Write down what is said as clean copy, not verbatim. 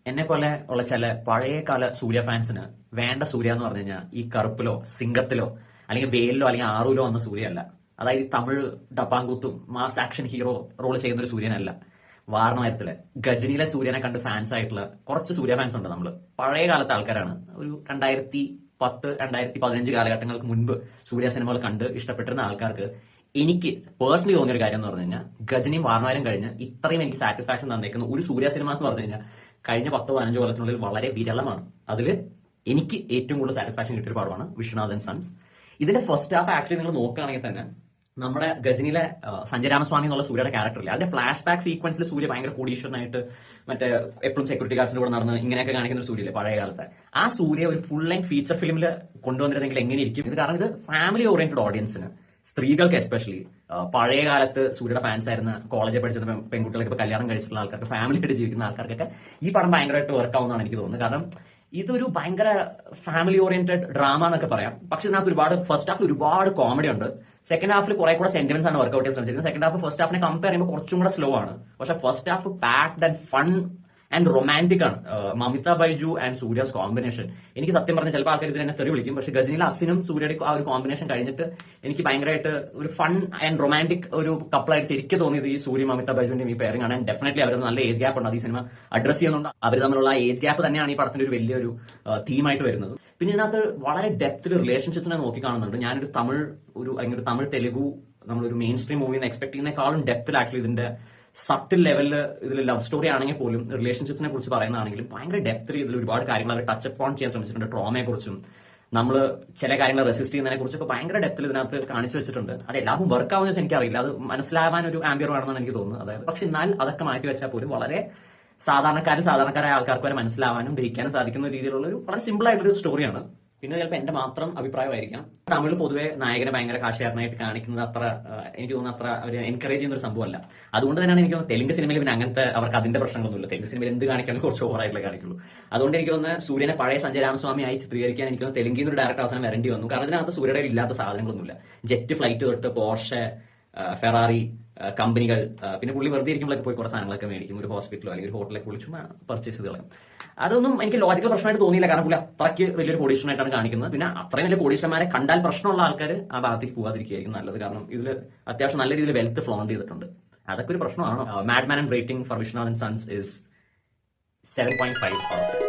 എന്നെ പോലെ ഉള്ള ചില പഴയകാല സൂര്യ ഫാൻസിന് വേണ്ട സൂര്യ എന്ന് പറഞ്ഞു കഴിഞ്ഞാൽ ഈ കറുപ്പിലോ സിംഗത്തിലോ അല്ലെങ്കിൽ വേലിലോ അല്ലെങ്കിൽ ആറൂലോ വന്ന സൂര്യയല്ല. അതായത് ഈ തമിഴ് ഡപ്പാങ്കൂത്തും മാസ് ആക്ഷൻ ഹീറോ റോൾ ചെയ്യുന്ന ഒരു സൂര്യനല്ല. വാരണായത്തിലെ ഗജനിയിലെ സൂര്യനെ കണ്ട് ഫാൻസ് ആയിട്ടുള്ള കുറച്ച് സൂര്യ ഫാൻസ് ഉണ്ട്. നമ്മൾ പഴയ കാലത്തെ ആൾക്കാരാണ്. ഒരു 2010-2015 കാലഘട്ടങ്ങൾക്ക് മുൻപ് സൂര്യ സിനിമകൾ കണ്ട് ഇഷ്ടപ്പെട്ടിരുന്ന ആൾക്കാർക്ക് എനിക്ക് പേഴ്സണലി തോന്നിയ ഒരു കാര്യം എന്ന് പറഞ്ഞു കഴിഞ്ഞാൽ ഗജനിയും വാരണായം കഴിഞ്ഞ് ഇത്രയും എനിക്ക് സാറ്റിസ്ഫാക്ഷൻ തന്നേക്കുന്ന ഒരു സൂര്യ സിനിമ എന്ന് പറഞ്ഞു കഴിഞ്ഞാൽ കഴിഞ്ഞ 10-15 കൊല്ലത്തിനുള്ളിൽ വളരെ വിരളമാണ്. അതിൽ എനിക്ക് ഏറ്റവും കൂടുതൽ സാറ്റിസ്ഫാക്ഷൻ കിട്ടിയ ഒരു പടമാണ് വിശ്വനാഥൻ സൺസ്. ഇതിന്റെ ഫസ്റ്റ് ഹാഫ് ആക്ച്വലി നിങ്ങൾ നോക്കുകയാണെങ്കിൽ തന്നെ നമ്മുടെ ഗജനിയിലെ സഞ്ജയ് രാമസ്വാമി എന്നുള്ള സൂര്യയുടെ ക്യാരക്ടറില്ല, അതിന്റെ ഫ്ലാഷ് ബാക്ക് സീക്വൻസിൽ സൂര്യ ഭയങ്കര കോടീശ്വരനായിട്ട് മറ്റേ എപ്പോഴും സെക്യൂരിറ്റി ഗാർഡ്സിന്റെ കൂടെ നടന്ന് ഇങ്ങനെയൊക്കെ കാണിക്കുന്ന ഒരു സൂര്യയില്ലേ പഴയ കാലത്തെ. ആ സൂര്യ ഒരു ഫുൾ ലെങ്ത് ഫീച്ചർ ഫിലിമിൽ കൊണ്ടുവന്നിരുന്നെങ്കിൽ എങ്ങനെ ഇരിക്കും ഇത്? കാരണം ഇത് ഫാമിലി ഓറിയന്റഡ് ഓഡിയൻസിന്, സ്ത്രീകൾക്ക് എസ്പെഷ്യലി, പഴയ കാലത്ത് സൂര്യയുടെ ഫാൻസ് ആയിരുന്ന കോളേജിൽ പഠിച്ചിരുന്ന പെൺകുട്ടികൾക്ക് ഇപ്പൊ കല്യാണം കഴിച്ചിട്ടുള്ള ആൾക്കാർക്ക്, ഫാമിലി ആയിട്ട് ജീവിക്കുന്ന ആൾക്കാർക്കൊക്കെ ഈ പടം ഭയങ്കരമായിട്ട് വർക്ക് ആവുന്നതാണ് എനിക്ക് തോന്നുന്നത്. കാരണം ഇതൊരു ഭയങ്കര ഫാമിലി ഓറിയന്റഡ് ഡ്രാമ എന്നൊക്കെ പറയാം. പക്ഷെ ഇതിനകത്ത് ഒരുപാട് ഫസ്റ്റ് ഹാഫിൽ ഒരുപാട് കോമഡി ഉണ്ട്. സെക്കൻഡ് ഹാഫിൽ കുറെ കൂടെ സെന്റിമെന്റ്സ് ആണ് വർക്ക്ഔട്ട് ചെയ്യാൻ ശ്രമിച്ചിരിക്കുന്നത്. സെക്കൻഡ് ഹാഫ് ഫസ്റ്റ് ഹാഫിനെ കമ്പയർ ചെയ്യുമ്പോൾ കുറച്ചും കൂടെ സ്ലോ ആണ്. പക്ഷെ first half packed and fun and romantic ആണ്. മമിത ബൈജു ആൻഡ് സൂര്യാസ് കോമ്പിനേഷൻ എനിക്ക് സത്യം പറഞ്ഞ ചിലപ്പോൾ ആൾക്കാർ ഇതിനെ തെറി വിളിക്കും. പക്ഷെ ഗജനിയിലെ അസിനും സൂര്യയുടെ ആ ഒരു കോമ്പിനേഷൻ കഴിഞ്ഞിട്ട് എനിക്ക് ഭയങ്കരമായിട്ട് ഒരു ഫൺ ആൻഡ് റൊമാൻറ്റിക് ഒരു കപ്പിളായിട്ട് ശരിക്കും തോന്നിയത് ഈ സൂര്യ മമിത ബൈജുവിന്റെ ഈ പെയറിംഗ് ആണ്. ഡെഫിനറ്റ്ലി അവർ നല്ല ഏജ് ഗ്യാപ്പ് ഉണ്ട്, അത് ഈ സിനിമ അഡ്രസ് ചെയ്യുന്നുണ്ട്. അവർ തമ്മിലുള്ള ഏജ് ഗ്യാപ്പ് തന്നെയാണ് ഈ പടത്തിന്റെ ഒരു വലിയൊരു തീമായിട്ട് വരുന്നത്. പിന്നെ ഇതിനകത്ത് വളരെ ഡെപ്തിൽ റിലേഷൻഷിപ്പിനെ നോക്കി കാണുന്നുണ്ട്. ഞാനൊരു തമിഴ് തെലുഗു നമ്മളൊരു മെയിൻ സ്ട്രീം മൂവിന്ന് എക്സ്പെക്ട് ചെയ്യുന്നതിനേക്കാളും ഡെപ്തിൽ ആക്ച്വലി ഇതിന്റെ സട്ടിൽ ലെവലിൽ ഇതിൽ ലവ് സ്റ്റോറി ആണെങ്കിൽ പോലും റിലേഷൻഷിപ്സിനെ കുറിച്ച് പറയുന്നതാണെങ്കിലും ഭയങ്കര ഡെപ്തിൽ ഇതിൽ ഒരുപാട് കാര്യങ്ങൾ അവർ ടച്ച് അപ്പ് ഓൺ ചെയ്യാൻ ശ്രമിച്ചിട്ടുണ്ട്. ട്രോമയെ കുറിച്ചും നമ്മൾ ചില കാര്യങ്ങൾ റെസിസ്റ്റ് ചെയ്യുന്നതിനെ കുറിച്ചൊക്കെ ഭയങ്കര ഡെപ്തിൽ ഇതിനകത്ത് കാണിച്ചു വെച്ചിട്ടുണ്ട്. അത് എല്ലാവർക്കും വർക്ക് ആവുന്ന വെച്ചാൽ എനിക്കറിയില്ല, അത് മനസ്സിലാവാൻ ഒരു ആംബിയർ വേണമെന്നാണ് എനിക്ക് തോന്നുന്നത്. അതായത് പക്ഷെ എന്നാൽ അതൊക്കെ മാറ്റി വെച്ചാൽ പോലും വളരെ സാധാരണക്കാരായ ആൾക്കാർക്ക് വരെ മനസ്സിലാവാനും ഗ്രഹിക്കാനും സാധിക്കുന്ന രീതിയിലുള്ള ഒരു വളരെ സിമ്പിൾ ആയിട്ടൊരു സ്റ്റോറിയാണ്. പിന്നെ ചിലപ്പോൾ എന്റെ മാത്രം അഭിപ്രായമായിരിക്കാം, തമിഴ് പൊതുവെ നായകനെ ഭയങ്കര കാശുകാരനായിട്ട് കാണിക്കുന്നത് അത്ര എനിക്ക് തോന്നുന്ന അത്ര അവർ എൻകറേജ് ചെയ്യുന്ന ഒരു സംഭവമല്ല. അതുകൊണ്ട് തന്നെയാണ് എനിക്ക് തോന്നുന്നത് തെലുങ്ക് സിനിമയിൽ പിന്നെ അങ്ങനത്തെ അവർക്ക് അതിന്റെ പ്രശ്നങ്ങളൊന്നുമില്ല. തെലുങ്ക് സിനിമയിൽ എന്ത് കാണിക്കാനും കുറച്ച് ഓവറായിട്ടുള്ള കാണിക്കുള്ളൂ. അതുകൊണ്ട് എനിക്ക് തോന്നുന്നത് സൂര്യനെ പഴയ സഞ്ജയ് രാമസ്വാമി ആയി ചിത്രീകരിക്കാൻ എനിക്ക് തോന്നുന്നു തെലുങ്കിൽ നിന്ന് ഒരു ഡയറക്ടർ അവസാനം വരേണ്ടി വന്നു. കാരണം ഇതിനകത്ത് സൂര്യയുടെ ഇല്ലാത്ത സാധനങ്ങളൊന്നുമില്ല. ജെറ്റ് ഫ്ലൈറ്റ് തൊട്ട് പോർഷെ, ഫെറാറി കമ്പനികൾ, പിന്നെ പുള്ളി വെറുതെ ഇരിക്കുമ്പോഴൊക്കെ പോയി കുറച്ച് സാധനങ്ങളൊക്കെ മേടിക്കും. ഒരു ഹോസ്പിറ്റലോ അല്ലെങ്കിൽ ഒരു ഹോട്ടലൊക്കെ വിളിച്ചു പർച്ചേസ് ചെയ്ത് കളയും. അതൊന്നും എനിക്ക് ലോജിക്കൽ പ്രശ്നമായിട്ട് തോന്നിയില്ല. കാരണം പുള്ളി അത്രയ്ക്ക് വലിയൊരു കോടീശ്വരനായിട്ടാണ് കാണിക്കുന്നത്. പിന്നെ അത്രയും വലിയ കോടീശ്വരന്മാരെ കണ്ടാൽ പ്രശ്നമുള്ള ആൾക്കാർ ആ ഭാഗത്തേക്ക് പോകാതിരിക്കുകയായിരിക്കും നല്ലത്. കാരണം ഇതിൽ അത്യാവശ്യം നല്ല രീതിയിൽ വെൽത്ത് ഫ്ലോണ്ട് ചെയ്തിട്ടുണ്ട്. അതൊക്കെ ഒരു പ്രശ്നമാണ്. Madman and rating for Vishwanathan sons is 7.5.